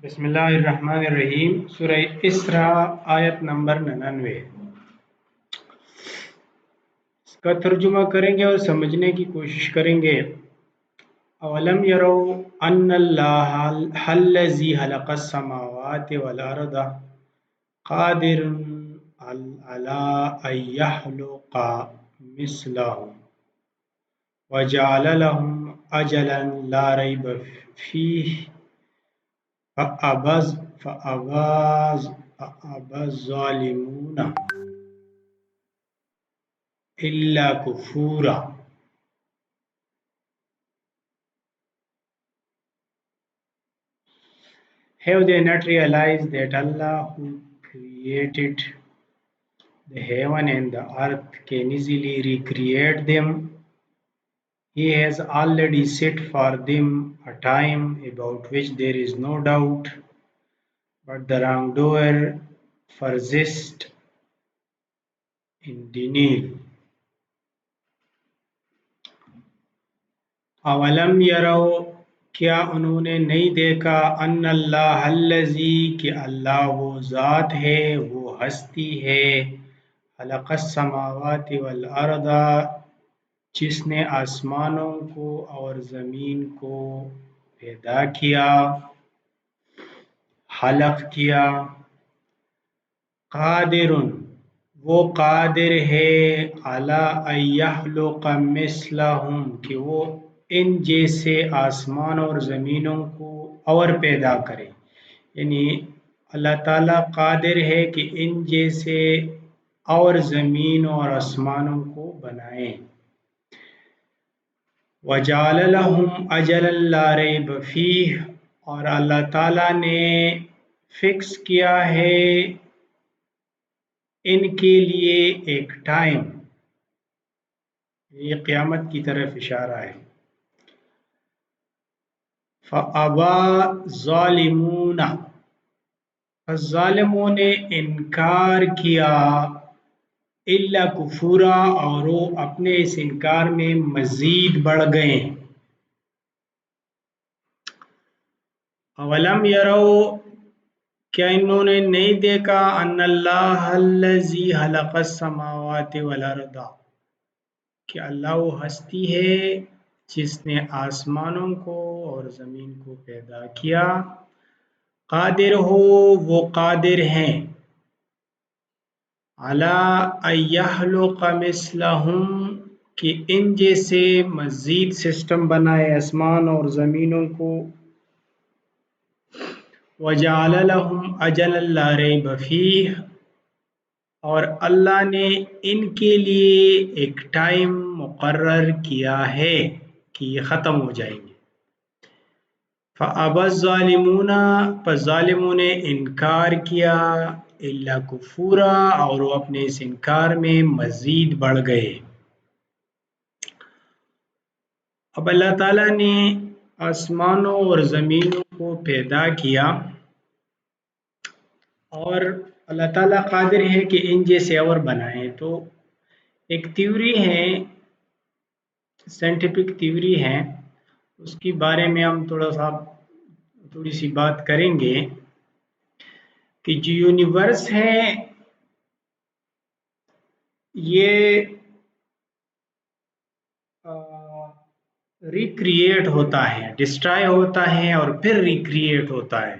بسم اللہ الرحمن الرحیم سورہ اسراء آیت نمبر 99 اس کا ترجمہ کریں گے اور سمجھنے کی کوشش کریں گے۔ اولم یرو ان اللہ الذی خلق السماوات والارض قادر علی ان یخلق مثلهم وجعل لهم اجلا لا ریب فیہ فَأَبَى الظَّالِمُونَ إِلَّا كُفُورًا۔ Have they not realized that Allah, who created the heaven and the earth, can easily recreate them? He has already set for them a time about which there is no doubt, but the wrongdoer persists in denial. اولم یرو کیا انہوں نے نہیں دیکھا ان اللہ الذی کہ اللہ وہ ذات ہے، وہ ہستی ہے، خلق السماوات والارض جس نے آسمانوں کو اور زمین کو پیدا کیا، خلق کیا، قادر وہ قادر ہے، علی ان یخلق مثلہم کہ وہ ان جیسے آسمان اور زمینوں کو اور پیدا کرے، یعنی اللہ تعالیٰ قادر ہے کہ ان جیسے اور زمین اور آسمانوں کو بنائیں۔ وَجَعَلَ لَهُمْ أَجَلًا لَا رَيْبَ فِيهِ اور اللہ تعالیٰ نے فکس کیا ہے ان کے لیے ایک ٹائم، یہ قیامت کی طرف اشارہ ہے۔ فَأَبَى الظَّالِمُونَ ظالموں نے انکار کیا، الا کفورا اور وہ اپنے اس انکار میں مزید بڑھ گئے۔ اولم یرو کیا انہوں نے نہیں دیکھا ان اللہ الذی خلق السماوات والارض کہ اللہ وہ ہستی ہے جس نے آسمانوں کو اور زمین کو پیدا کیا، قادر ہو وہ قادر ہیں، علی ان یخلق مثلہم کہ ان جیسے مزید سسٹم بنائے آسمان اور زمینوں کو، وجعل لهم اجلا لا ریب فیہ اور اللہ نے ان کے لیے ایک ٹائم مقرر کیا ہے کہ یہ ختم ہو جائیں گے۔ فَأَبَى الظَّالِمُونَ پس ظالموں نے انکار کیا، الا کفورا اور وہ اپنے اس انکار میں مزید بڑھ گئے۔ اب اللہ تعالیٰ نے آسمانوں اور زمینوں کو پیدا کیا اور اللہ تعالیٰ قادر ہے کہ ان جیسے اور بنائیں، تو ایک تھیوری ہے، سائنٹیفک تھیوری ہے، اس کے بارے میں ہم تھوڑی سی بات کریں گے کہ جو یونیورس ہے یہ ریکریٹ ہوتا ہے، ڈسٹرائے ہوتا ہے اور پھر ریکریٹ ہوتا ہے۔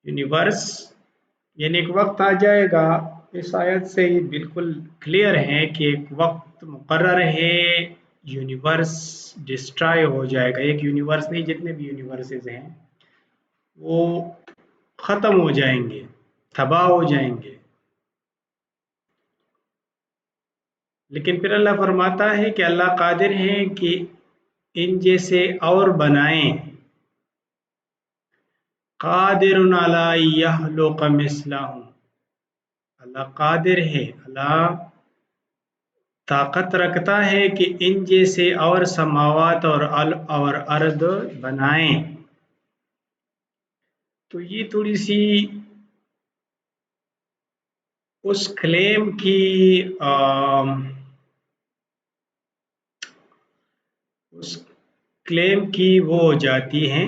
یونیورس یعنی ایک وقت آ جائے گا، اس آیت سے یہ بالکل کلیئر ہے کہ ایک وقت مقرر ہے یونیورس ڈسٹرائے ہو جائے گا، ایک یونیورس نہیں جتنے بھی یونیورسز ہیں وہ ختم ہو جائیں گے، تباہ ہو جائیں گے۔ لیکن پھر اللہ فرماتا ہے کہ اللہ قادر ہے کہ ان جیسے اور بنائیں، قادر علی یخلق مثلہم اللہ قادر ہے، اللہ طاقت رکھتا ہے کہ ان جیسے اور سماوات اور ارض بنائیں۔ تو یہ تھوڑی سی اس کلیم کی وہ ہو جاتی ہیں،